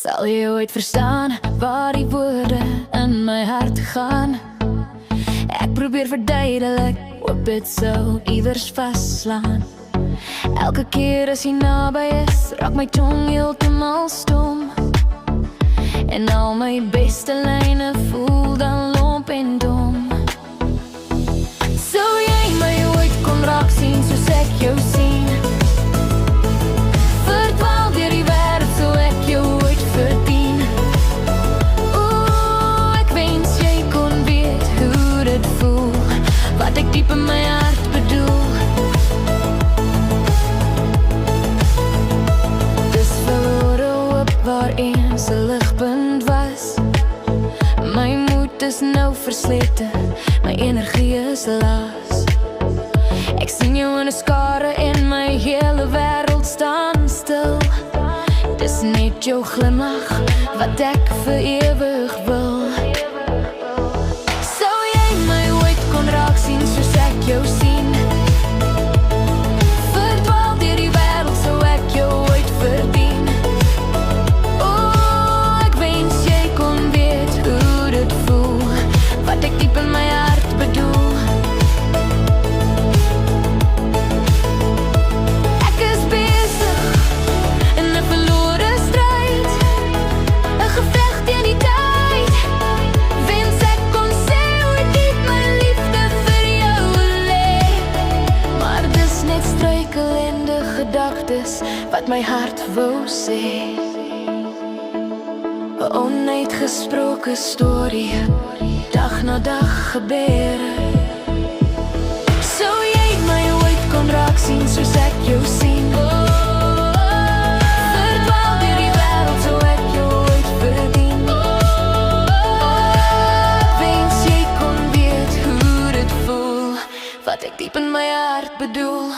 Sal jy ooit verstaan waar die woorde in my hart gaan? Ek probeer verduidelik, hoop dit sou iewers vaslaan. Elke keer as jy naby is, raak my tong heeltemal stom. En al my beste lyne voel dan lomp en dom. Sou jy my ooit kon raak sien soos ek jou sien? Verdwaal deur die wêreld so ek jou ooit verdien. Oeh, ek wens jy kon weet hoe dit voel, wat ek diep in my hart bedoel. Dis verlore hoop waar eens 'n ligpunt was. My moed is nou verslete, my energie is laas. Ek sien jou in 'n skare en my hele wêreld staan stil. Dis net jou glimlach wat ek vir ewig wil. Sou jy my ooit kon raak sien soos ek jou sien? Verdwaal deur die wêreld so ek jou ooit verdien. O, ek wens jy kon weet hoe dit voel, wat ek diep in my hart bedoel. Ek is besig in 'n verlore stryd, 'n geveg teen die tyd. Wens ek kon sê hoe diep my liefde vir jou lê, maar dis net struikelende gedagtes wat my hart wou sê. 'n onuitgesproke storie, dag na dag gebeure. Sou jy my ooit kon raak sien soos ek jou sien? Verdwaal deur die wêreld so ek jou ooit verdien. Ek wens jy kon weet hoe dit voel, wat ek diep in my hart bedoel.